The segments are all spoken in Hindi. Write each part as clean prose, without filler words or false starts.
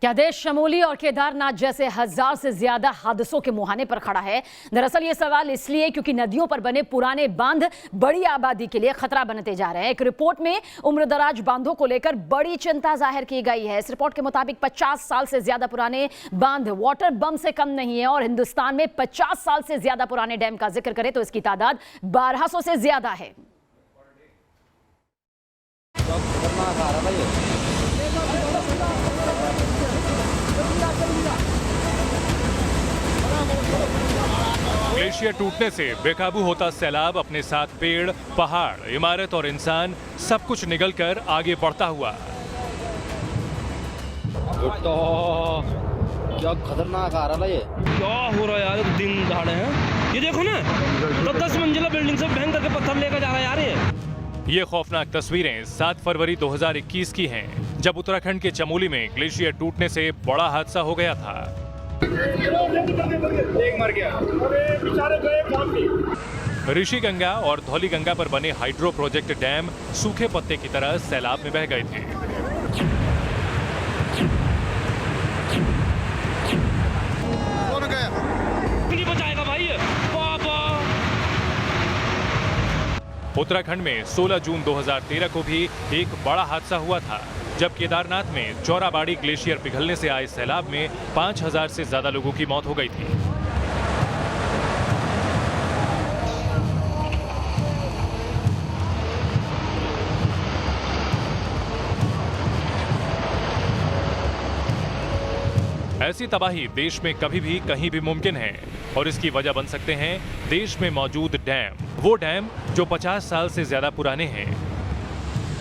क्या देश चमोली और केदारनाथ जैसे 1000 से ज्यादा हादसों के मुहाने पर खड़ा है? दरअसल ये सवाल इसलिए क्योंकि नदियों पर बने पुराने बांध बड़ी आबादी के लिए खतरा बनते जा रहे हैं। एक रिपोर्ट में उम्रदराज बांधों को लेकर बड़ी चिंता जाहिर की गई है। इस रिपोर्ट के मुताबिक 50 साल से ज्यादा पुराने बांध वाटर बम से कम नहीं है और हिंदुस्तान में 50 साल से ज्यादा पुराने डैम का जिक्र करें तो इसकी तादाद 1200 से ज्यादा है। ग्लेशियर टूटने से बेकाबू होता सैलाब अपने साथ पेड़, पहाड़, इमारत और इंसान सब कुछ निगलकर आगे बढ़ता हुआ। तो क्या खतरनाक आ रहा है ये। क्या हो रहा है यार, दिन दहाड़े हैं। ये देखो ना 10 मंजिला बिल्डिंग से भयंकर के पत्थर लेकर जा रहा है यार ये खौफनाक तस्वीरें 7 फरवरी 2021 की हैं, जब उत्तराखंड के चमोली में ग्लेशियर टूटने से बड़ा हादसा हो गया था। एक मर गया, बेचारे गए। ऋषि गंगा और धौली गंगा पर बने हाइड्रो प्रोजेक्ट डैम सूखे पत्ते की तरह सैलाब में बह गए थे। कौन गया? नहीं बचाएगा भाई बाबा। उत्तराखंड में 16 जून 2013 को भी एक बड़ा हादसा हुआ था, जब केदारनाथ में चौराबाड़ी ग्लेशियर पिघलने से आए सैलाब में 5000 से ज्यादा लोगों की मौत हो गई थी। ऐसी तबाही देश में कभी भी कहीं भी मुमकिन है और इसकी वजह बन सकते हैं देश में मौजूद डैम, वो डैम जो 50 साल से ज्यादा पुराने हैं।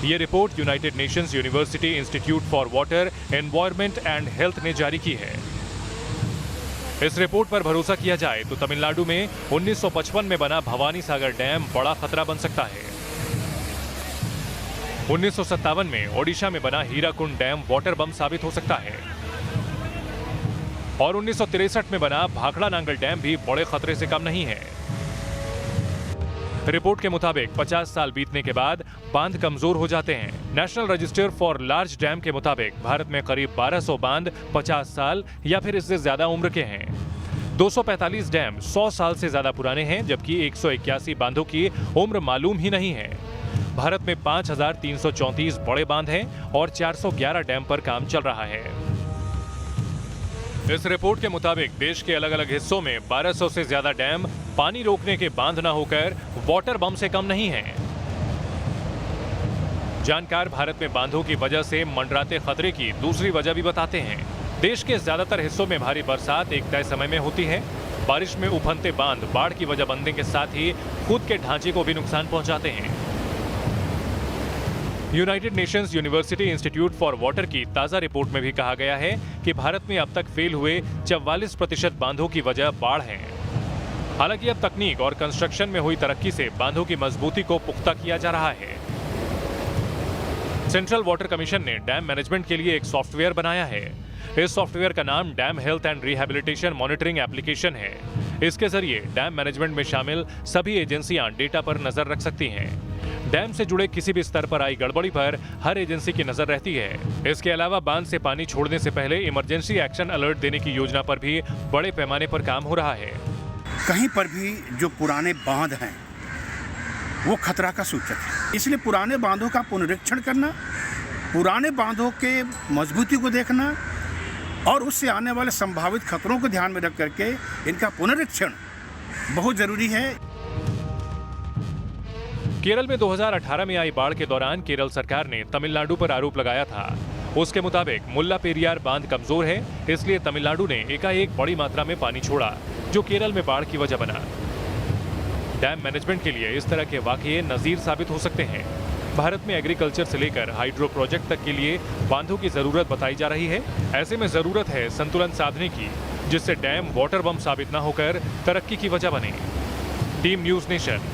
ये report United Nations university institute for water, environment and health ने जारी की है। इस रिपोर्ट पर भरोसा किया जाए तो तमिलनाडु में 1955 में बना भवानी सागर डैम बड़ा खतरा बन सकता है। 1957 में ओडिशा में बना हीराकुंड डैम वाटर बम साबित हो सकता है और 1963 में बना भाखड़ा नांगल डैम भी बड़े खतरे से कम नहीं है। रिपोर्ट के मुताबिक 50 साल बीतने के बाद बांध कमजोर हो जाते हैं। National register for large dam के मुताबिक भारत में करीब 1200 बांध 50 साल या फिर इससे ज्यादा उम्र के हैं। 245 डैम 100 साल से ज्यादा पुराने हैं, जबकि 181 बांधों की उम्र मालूम ही नहीं है। भारत में 5334 बड़े बांध हैं और 411 डैम पर काम चल रहा है। इस रिपोर्ट के मुताबिक देश के अलग अलग हिस्सों में 1200 से ज्यादा डैम पानी रोकने के बांध न होकर वाटर बम से कम नहीं हैं। जानकार भारत में बांधों की वजह से मंडराते खतरे की दूसरी वजह भी बताते हैं। देश के ज्यादातर हिस्सों में भारी बरसात एक तय समय में होती है। बारिश में उफनते बांध बाढ़ की वजह बनने के साथ ही खुद के ढांचे को भी नुकसान पहुंचाते हैं। United Nations university institute for water की ताजा रिपोर्ट में भी कहा गया है कि भारत में अब तक फेल हुए 44% बांधों की वजह बाढ़ है। हालांकि अब तकनीक और कंस्ट्रक्शन में हुई तरक्की से बांधों की मजबूती को पुख्ता किया जा रहा है। सेंट्रल वाटर कमीशन ने डैम मैनेजमेंट के लिए एक सॉफ्टवेयर बनाया है। इस सॉफ्टवेयर का नाम dam health and rehabilitation monitoring application है। इसके जरिए डैम मैनेजमेंट में शामिल सभी एजेंसियां डेटा पर नजर रख सकती हैं। डैम से जुड़े किसी भी स्तर पर आई गड़बड़ी पर हर एजेंसी की नजर रहती है। इसके अलावा बांध से पानी छोड़ने से पहले इमरजेंसी एक्शन अलर्ट देने की योजना पर भी बड़े पैमाने पर काम हो रहा है। कहीं पर भी जो पुराने बांध हैं वो खतरा का सूचक है, इसलिए पुराने बांधों का पुनरीक्षण करना, पुराने बांधों के मजबूती को देखना और उससे आने वाले संभावित खतरों को ध्यान में रख करके इनका पुनरीक्षण बहुत जरूरी है। केरल में 2018 में आई बाढ़ के दौरान केरल सरकार ने तमिलनाडु पर आरोप लगाया था। उसके मुताबिक मुल्ला पेरियार बांध कमजोर है, इसलिए तमिलनाडु ने एकाएक बड़ी मात्रा में पानी छोड़ा, जो केरल में बाढ़ की वजह बना। डैम मैनेजमेंट के लिए इस तरह के वाकये नजीर साबित हो सकते हैं। भारत में एग्रीकल्चर से लेकर हाइड्रो प्रोजेक्ट तक के लिए बांधों की जरूरत बताई जा रही है। ऐसे में जरूरत है संतुलन साधने की, जिससे डैम वाटर बम साबित न होकर तरक्की की वजह बने। Team news nation.